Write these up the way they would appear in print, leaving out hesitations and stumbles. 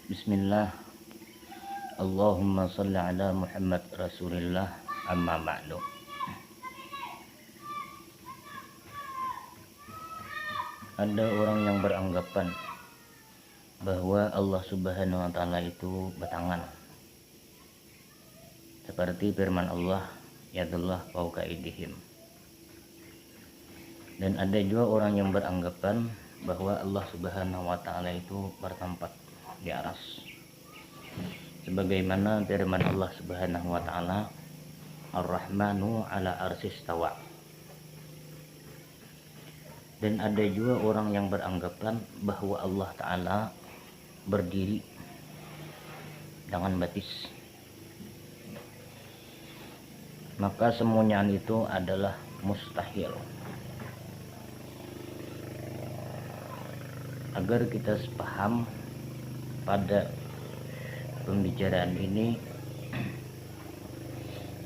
Bismillah. Allahumma salli ala Muhammad Rasulillah. Amma ba'du. Ada orang yang beranggapan bahwa Allah Subhanahu wa taala itu batangan. Seperti firman Allah, yadullah fawqa aydihim. Dan ada juga orang yang beranggapan bahwa Allah Subhanahu wa taala itu bertempat di aras. Sebagaimana firman Allah Subhanahu wa taala, Ar-Rahmanu ala arsis tawa. Dan ada juga orang yang beranggapan bahwa Allah taala berdiri dengan batis. Maka semuanya itu adalah mustahil. Agar kita paham pada pembicaraan ini,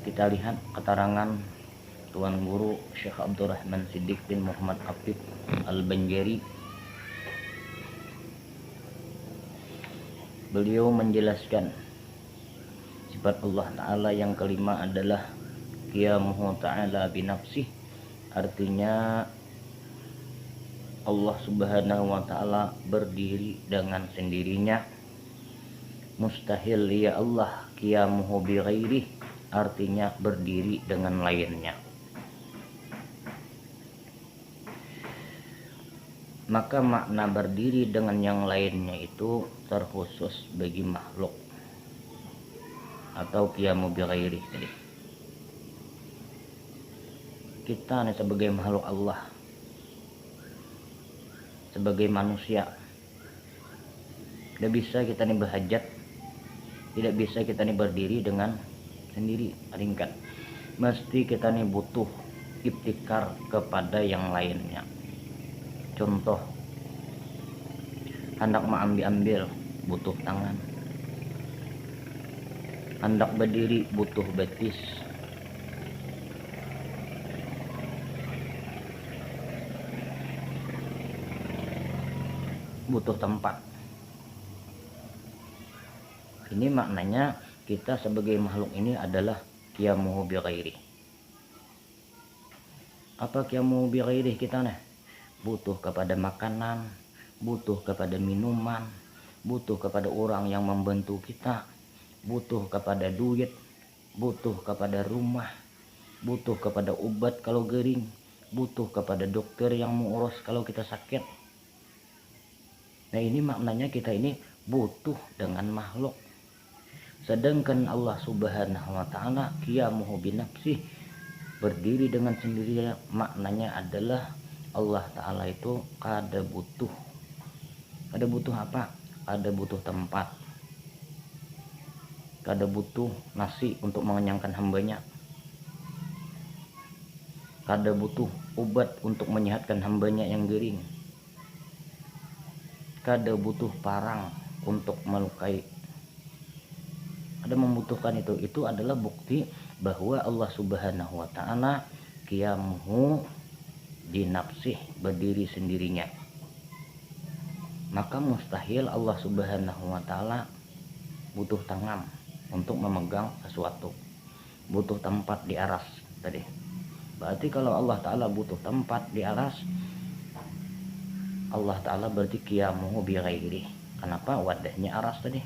kita lihat keterangan Tuan Guru Syekh Abdurrahman Siddiq bin Muhammad Afif Al-Banjari. Beliau menjelaskan sifat Allah Ta'ala yang kelima adalah qiyamuhu ta'ala binafsih. Artinya Allah Subhanahu wa taala berdiri dengan sendirinya. Mustahil ya Allah qiyamuhu bi ghairih, artinya berdiri dengan lainnya. Maka makna berdiri dengan yang lainnya itu terkhusus bagi makhluk atau qiyamu bi ghairih. Kita sebagai makhluk Allah, sebagai manusia, tidak bisa kita nih berhajat, tidak bisa kita nih berdiri dengan sendiri, ringkat. Mesti kita nih butuh ibtikar kepada yang lainnya. Contoh, hendak mengambil butuh tangan, hendak berdiri butuh betis, butuh tempat. Ini maknanya kita sebagai makhluk ini adalah qiyamuhu bi ghairi. Apa qiyamuhu bi ghairi kita nih? Butuh kepada makanan, butuh kepada minuman, butuh kepada orang yang membantu kita, butuh kepada duit, butuh kepada rumah, butuh kepada obat kalau gering, butuh kepada dokter yang mengurus kalau kita sakit. Nah, ini maknanya kita ini butuh dengan makhluk. Sedangkan Allah Subhanahu wa taala qiyamuhu binafsih, berdiri dengan sendirinya, maknanya adalah Allah taala itu kada butuh. Kada butuh apa? Kada butuh tempat. Kada butuh nasi untuk mengenyangkan hambanya. Kada butuh obat untuk menyehatkan hambanya yang gering. Kada butuh parang untuk melukai. Ada membutuhkan itu adalah bukti bahwa Allah Subhanahu wa taala qiyamuhu binafsih, berdiri sendirinya. Maka mustahil Allah Subhanahu wa taala butuh tangan untuk memegang sesuatu, butuh tempat di aras tadi. Berarti kalau Allah taala butuh tempat di aras, Allah taala berarti qiyamuhu bi ghairi. Kenapa? Wadahnya aras tadi.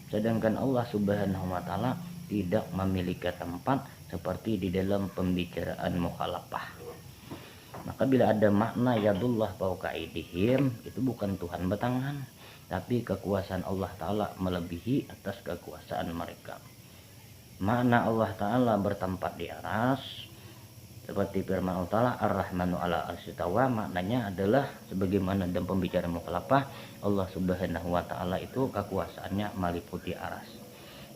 Sedangkan Allah Subhanahu wa taala tidak memiliki tempat seperti di dalam pembicaraan mukhalafah. Maka bila ada makna yadullah fawqa aydihim, itu bukan Tuhan batangan, tapi kekuasaan Allah taala melebihi atas kekuasaan mereka. Makna Allah taala bertempat di aras, seperti firman Allah taala Ar-Rahmanu ala arsy tawa, maknanya adalah sebagaimana dalam pembicaraan mukhalafah, Allah Subhanahu wa taala itu kekuasaannya meliputi aras.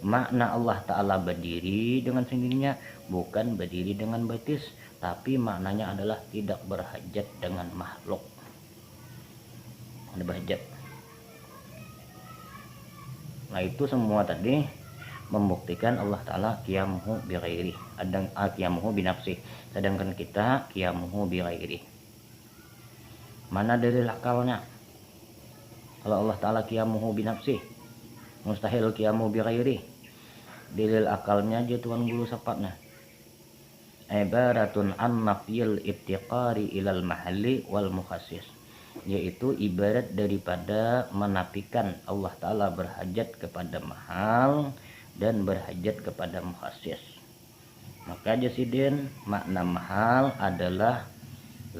Makna Allah taala berdiri dengan sendirinya bukan berdiri dengan batis, tapi maknanya adalah tidak berhajat dengan makhluk. Ada berhajat. Nah, itu semua tadi membuktikan Allah taala qiyamuhu bi ghairi, ada qiyamuhu bi nafsi, sedangkan kita qiyamuhu bi ghairi. Mana dalil akalnya? Kalau Allah taala qiyamuhu bi nafsi, mustahil qiyamu bi ghairi. Dalil akalnya aja tuan guru sepatnya. Ibaratun an nafyil ibtiqari ilal mahalli wal mukhassis, yaitu ibarat daripada menafikan Allah Ta'ala berhajat kepada mahal dan berhajat kepada mukhassis. Maka jasidin makna mahal adalah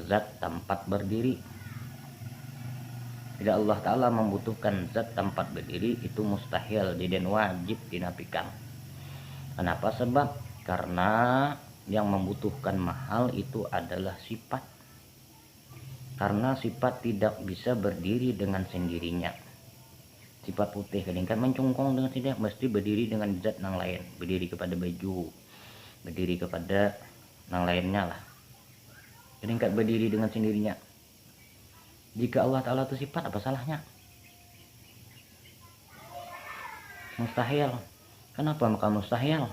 zat tempat berdiri. Tidak Allah Ta'ala membutuhkan zat tempat berdiri, itu mustahil dan wajib dinafikan. Kenapa? Sebab karena yang membutuhkan mahal itu adalah sifat. Karena sifat tidak bisa berdiri dengan sendirinya. Sifat putih kadang-kadang mencungkong dengan tidak, mesti berdiri dengan zat yang lain, berdiri kepada baju, berdiri kepada yang lainnya lah. Kadang-kadang berdiri dengan sendirinya. Jika Allah Ta'ala itu sifat, apa salahnya? Mustahil. Kenapa maka mustahil?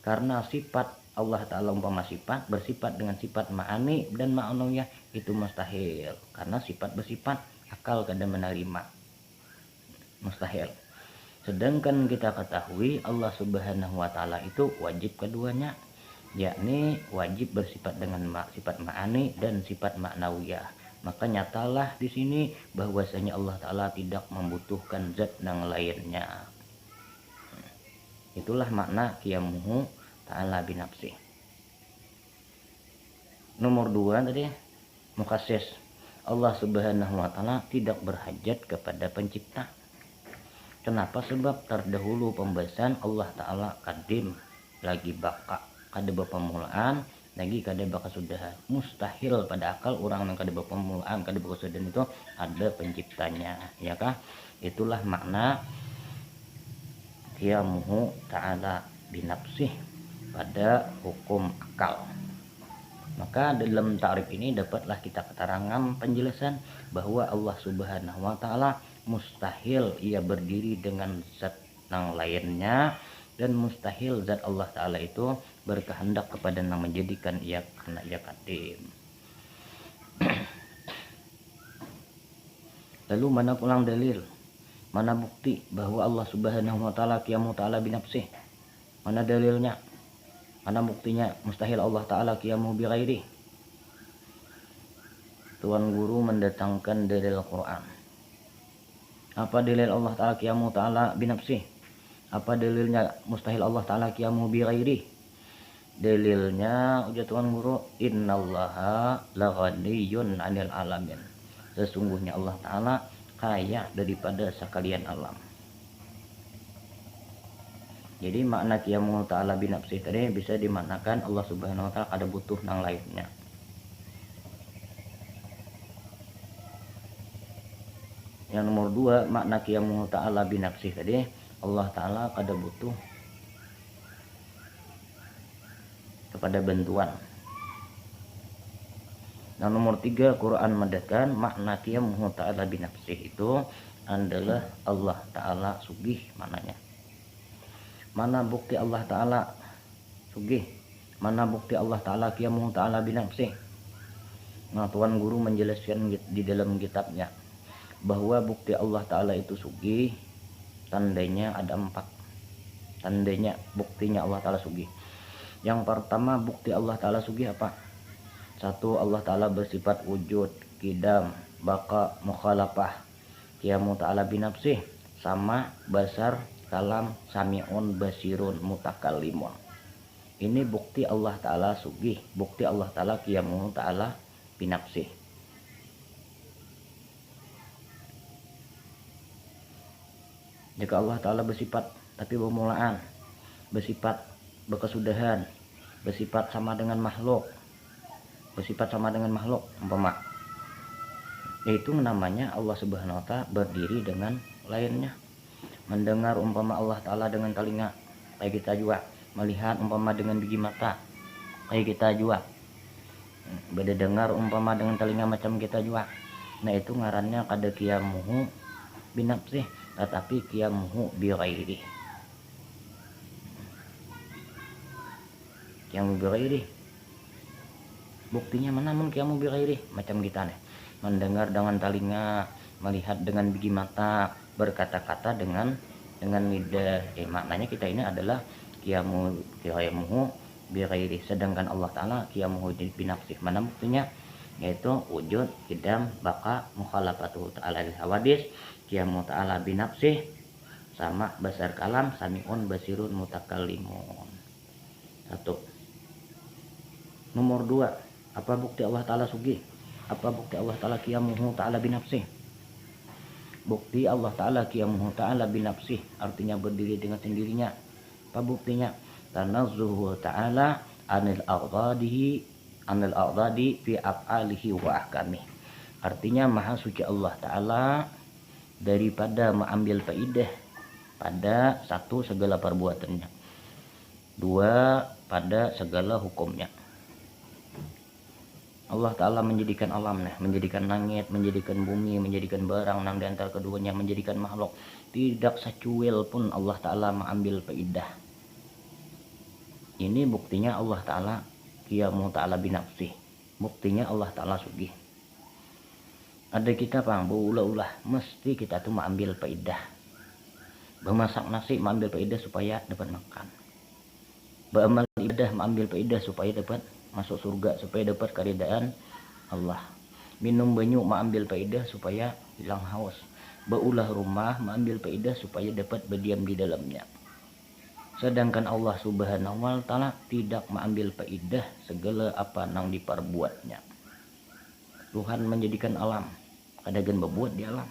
Karena sifat Allah Ta'ala umpama sifat bersifat dengan sifat ma'ani dan ma'nawiyah, itu mustahil. Karena sifat bersifat, akal kadang menerima. Mustahil. Sedangkan kita ketahui Allah Subhanahu wa Ta'ala itu wajib keduanya, yakni wajib bersifat dengan sifat ma'ani dan sifat ma'nawiyah. Maka nyatalah di sini bahwasanya Allah Ta'ala tidak membutuhkan zat yang lainnya. Itulah makna qiyamuhu ta'ala binafsih. Nomor 2 tadi mukhassis. Allah Subhanahu wa Ta'ala tidak berhajat kepada pencipta. Kenapa? Sebab terdahulu pembahasan Allah Ta'ala kadim lagi baka, kada berpemulaan lagi kada berkesudahan. Mustahil pada akal orang yang kada berpemulaan, kada berkesudahan itu ada penciptanya, ya kah? Itulah makna qiyamuhu ta'ala binafsih pada hukum akal. Maka dalam ta'rif ini dapatlah kita keterangan penjelasan bahwa Allah Subhanahu wa Ta'ala mustahil ia berdiri dengan zat yang lainnya, dan mustahil zat Allah Ta'ala itu berkehendak kepada yang menjadikan ia karena ia kadim. Lalu mana pulang dalil, mana bukti bahwa Allah Subhanahu wa Ta'ala qiyamuhu ta'ala binafsih? Mana dalilnya? Mana buktinya mustahil Allah Ta'ala qiyamuhu bi ghairi? Tuan guru mendatangkan dalil Quran. Apa dalil Allah Ta'ala qiyamuhu ta'ala binafsih? Apa dalilnya mustahil Allah Ta'ala qiyamuhu bi ghairi? Dalilnya ujar tuan guru, innallaha laghaniyun 'anil alamin. Sesungguhnya Allah Ta'ala kaya daripada sekalian alam. Jadi makna qiyamuhu ta'ala binafsih tadi bisa dimaknakan Allah Subhanahu wa Ta'ala ada butuh nang lainnya. Yang nomor 2 makna qiyamuhu ta'ala binafsih tadi Allah Ta'ala kada butuh kepada bantuan. Yang nomor 3 Quran mendatangkan makna qiyamuhu ta'ala binafsih itu adalah Allah Ta'ala sugih maknanya. Mana bukti Allah Ta'ala sugih? Mana bukti Allah Ta'ala qiyamuhu ta'ala binafsih? Nah, tuan guru menjelaskan di dalam kitabnya bahwa bukti Allah Ta'ala itu sugih tandanya ada 4. Tandanya buktinya Allah Ta'ala sugih. Yang pertama bukti Allah Ta'ala sugih apa? 1. Allah Ta'ala bersifat wujud, qidam, baqa, mukhalafah. Qiyamuhu ta'ala binafsih sama, basar, kalam, sami'un, basirun, mutakallimun. Ini bukti Allah Ta'ala sugih, bukti Allah Ta'ala qiyamuhu ta'ala binafsih. Jika Allah Ta'ala bersifat tapi bermulaan, bersifat berkesudahan, bersifat sama dengan makhluk, umpama, yaitu namanya Allah Subhanahu wa Ta'ala berdiri dengan lainnya. Mendengar umpama Allah Ta'ala dengan telinga, kayak kita juga. Melihat umpama dengan biji mata, kayak kita juga. Beda dengar umpama dengan telinga macam kita juga. Nah itu ngarannya kada qiyamuhu binafsih, tetapi qiyamuhu bi ghairi. Qiyamuhu bi ghairi buktinya mana mun qiyamuhu bi ghairi? Macam kita nih, mendengar dengan telinga, melihat dengan biji mata, berkata-kata dengan dengan lidah. Maknanya kita ini adalah qiyamuhu bi ghairi, sedangkan Allah Ta'ala qiyamuhu bi nafsih. Mana buktinya? Yaitu wujud, qidam, baqa, mukhalafatu ta'ala lil hawadis, qiyamu ta'ala bi nafsih, sama basar kalam, sami'un basirun mutakallimun. Satu. Nomor 2, apa bukti Allah Ta'ala sugi? Apa bukti Allah Ta'ala qiyamuhu ta'ala bi nafsih? Bukti Allah Ta'ala qiyamuhu ta'ala bi nafsih artinya berdiri dengan sendirinya. Apa buktinya? Tanazzuhu ta'ala anil a'dadi fi af'alihi wa ahkamih. Artinya maha suci Allah Ta'ala daripada mengambil faidah pada satu, segala perbuatannya, dua, pada segala hukumnya. Allah Ta'ala menjadikan alam, menjadikan langit, menjadikan bumi, menjadikan barang nang di antara keduanya, menjadikan makhluk. Tidak secuil pun Allah Ta'ala mengambil faidah. Ini buktinya Allah Ta'ala qiyamu ta'ala binafsih. Buktinya Allah Ta'ala sugih. Ada kita pang berulah-ulah, mesti kita tuh mengambil faidah. Bermasak nasi mengambil faidah supaya dapat makan. Beramal ibadah mengambil faidah supaya dapat masuk surga, supaya dapat keridaan Allah. Minum banyu mengambil faidah supaya hilang haus. Berulah rumah mengambil faidah supaya dapat berdiam di dalamnya. Sedangkan Allah Subhanahu wa Ta'ala tidak mengambil faidah segala apa nang diperbuatnya. Tuhan menjadikan alam, kadang berbuat di alam.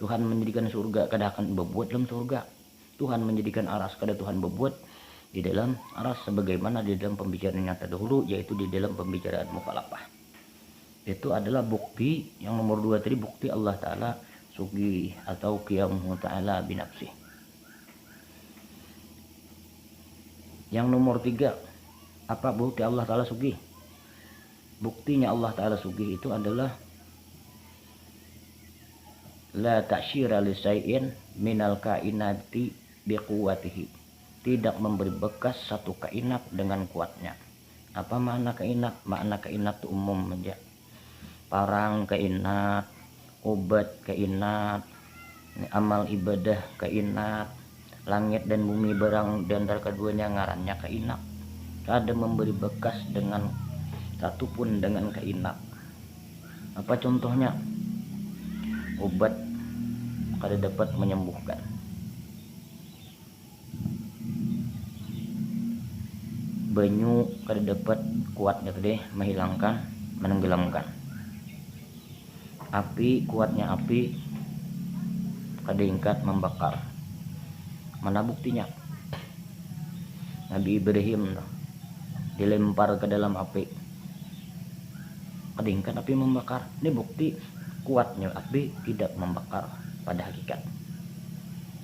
Tuhan menjadikan surga, kadang berbuat dalam surga. Tuhan menjadikan aras, kadang Tuhan berbuat di dalam aras, sebagaimana di dalam pembicaraan yang terdahulu, yaitu di dalam pembicaraan mukhalafah. Itu adalah bukti yang nomor 2 tadi, bukti Allah Ta'ala sugi atau qiyamuhu ta'ala binafsih. Yang nomor 3, apa bukti Allah Ta'ala sugi? Buktinya Allah Ta'ala sugi itu adalah la ta'syira li syai'in minal kainati biquwatihi. Tidak memberi bekas satu kainat dengan kuatnya. Apa makna kainat? Makna kainat itu umum aja. Parang kainat, obat kainat, amal ibadah kainat, langit dan bumi barang dan antara keduanya ngarannya kainat. Kada memberi bekas dengan satupun dengan kainat. Apa contohnya? Obat kada dapat menyembuhkan. Banyu kada dapat kuatnya tadi menghilangkan, menenggelamkan. Api, kuatnya api kada ingkat membakar. Mana buktinya? Nabi Ibrahim dilempar ke dalam api, kada ingkat api membakar. Ini bukti kuatnya api tidak membakar pada hakikat.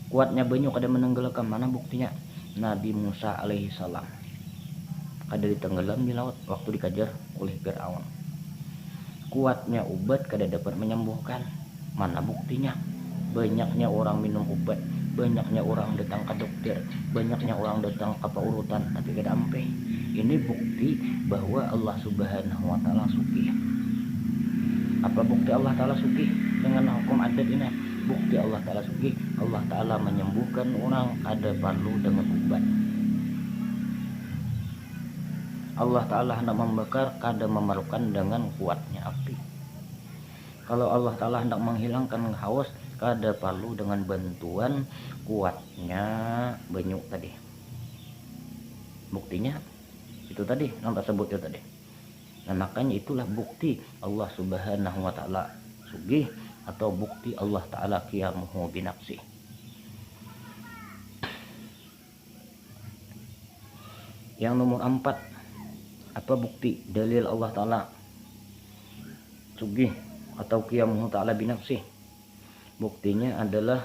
Kuatnya banyu kada menenggelamkan. Mana buktinya? Nabi Musa alaihi salam kada ditenggelam di laut waktu dikejar oleh Fir'aun. Kuatnya obat kada dapat menyembuhkan. Mana buktinya? Banyaknya orang minum obat, banyaknya orang datang ke dokter, banyaknya orang datang ke paurutan, tapi kada ampe. Ini bukti bahwa Allah Subhanahu wa Ta'ala sugih. Apa bukti Allah Ta'ala sugih dengan hukum adat ini? Bukti Allah Ta'ala sugih, Allah Ta'ala menyembuhkan orang kada perlu dengan obat. Allah Ta'ala hendak membakar, kada memerlukan dengan kuatnya api. Kalau Allah Ta'ala hendak menghilangkan haus, kada perlu dengan bantuan kuatnya banyu tadi. Buktinya itu tadi yang tersebut itu tadi. Nah, makanya itulah bukti Allah Subhanahu wa Ta'ala sugih atau bukti Allah Ta'ala qiyamuhu binafsih. Yang nomor 4, apa bukti dalil Allah Ta'ala sugih atau qiyamuhu ta'ala binafsih? Buktinya adalah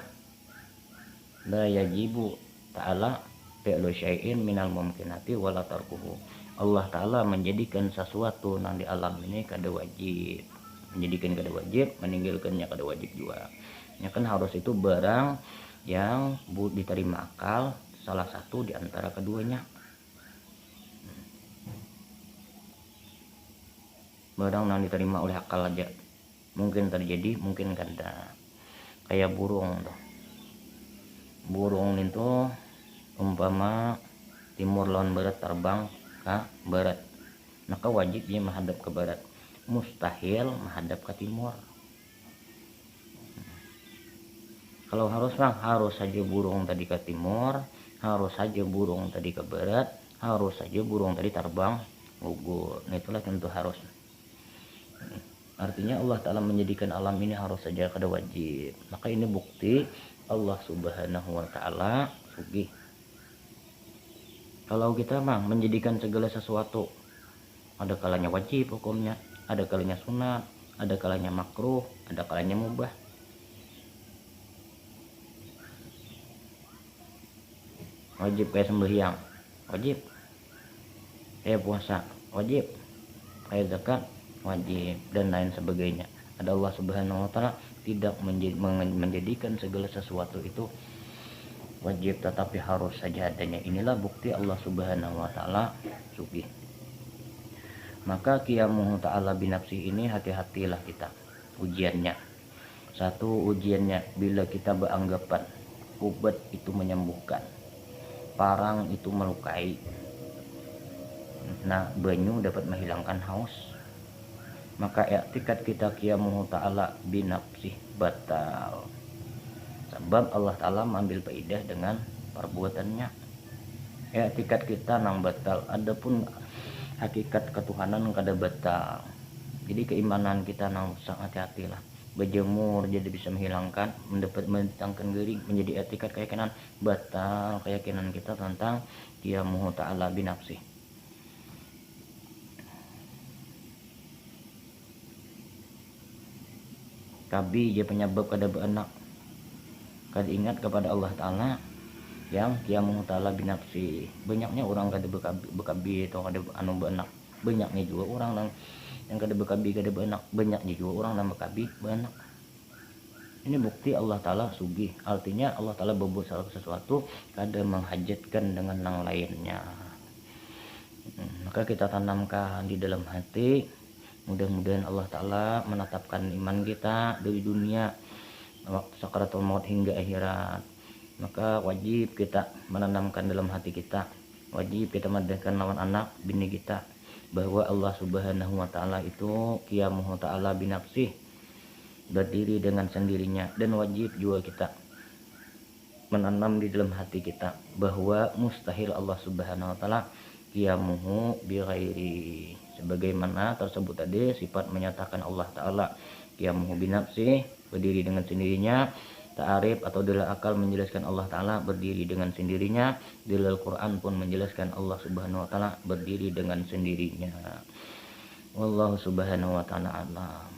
la yajibu ta'ala fi'lu syai'in minal mumkinati wala tarkuhu. Allah Ta'ala menjadikan sesuatu yang di alam ini kada wajib, menjadikan kada wajib, meninggalkannya kada wajib juga. Ya kan harus itu barang yang diterima akal, salah satu di antara keduanya. Barang yang diterima oleh akal aja mungkin terjadi, mungkin kada. Kayak burung tuh, burung itu umpama timur lawan barat terbang ke barat, maka wajib dia menghadap ke barat, mustahil menghadap ke timur. Kalau harus bang, harus saja burung tadi ke timur, harus saja burung tadi ke barat, harus saja burung tadi terbang gugur. Nah, itulah tentu harus. Artinya Allah Ta'ala menjadikan alam ini harus saja kada wajib. Maka ini bukti Allah Subhanahu wa Ta'ala sugih. Kalau kita bang menjadikan segala sesuatu, ada kalanya wajib hukumnya, ada kalanya sunat, ada kalanya makruh, ada kalanya mubah. Wajib kayak sembahyang, wajib. Kayak puasa, wajib. Kayak zakat, wajib, dan lain sebagainya. Ada Allah Subhanahu wa Ta'ala tidak menjadikan segala sesuatu itu wajib, tetapi harus saja adanya. Inilah bukti Allah Subhanahu wa Ta'ala sugih. Maka qiyamuhu ta'ala binafsi ini hati-hatilah kita ujiannya. Satu, ujiannya bila kita beranggapan ubat itu menyembuhkan, parang itu melukai, nah banyu dapat menghilangkan haus, maka i'tikad kita qiyamuhu ta'ala binafsi batal. Sebab Allah Ta'ala mengambil faidah dengan perbuatannya. I'tikad kita nang batal, adapun hakikat ketuhanan kada batal. Jadi keimanan kita nang sangat hati-hatilah. Berjemur jadi bisa menghilangkan, mendapat mendatangkan gering, menjadi i'tikad keyakinan batal keyakinan kita tentang qiyamuhu ta'ala binafsi. Kabi dia penyebab kada beranak. Kada ingat kepada Allah Ta'ala yang qiyamuhu ta'ala binafsi. Banyaknya orang kada bekabi atau kada anu beranak. Banyaknya juga orang yang kada bekabi kada beranak. Banyaknya juga orang yang bekabi beranak. Ini bukti Allah Ta'ala sugih. Artinya Allah Ta'ala berbuat sesuatu kada menghajatkan dengan yang lainnya. Maka kita tanamkan di dalam hati, mudah-mudahan Allah Ta'ala menetapkan iman kita dari dunia waktu sakaratul maut hingga akhirat. Maka wajib kita menanamkan dalam hati kita, wajib kita mendekatkan lawan anak bini kita bahwa Allah Subhanahu wa Ta'ala itu qiyamuhu ta'ala binafsih, berdiri dengan sendirinya. Dan wajib juga kita menanam di dalam hati kita bahwa mustahil Allah Subhanahu wa Ta'ala qiyamuhu bighairi, sebagaimana tersebut tadi sifat menyatakan Allah Ta'ala qiyamuhu binafsih, berdiri dengan sendirinya. Ta'arif atau dalil akal menjelaskan Allah Ta'ala berdiri dengan sendirinya. Dalil Quran pun menjelaskan Allah Subhanahu wa Ta'ala berdiri dengan sendirinya. Wallahu Subhanahu wa Ta'ala a'lam.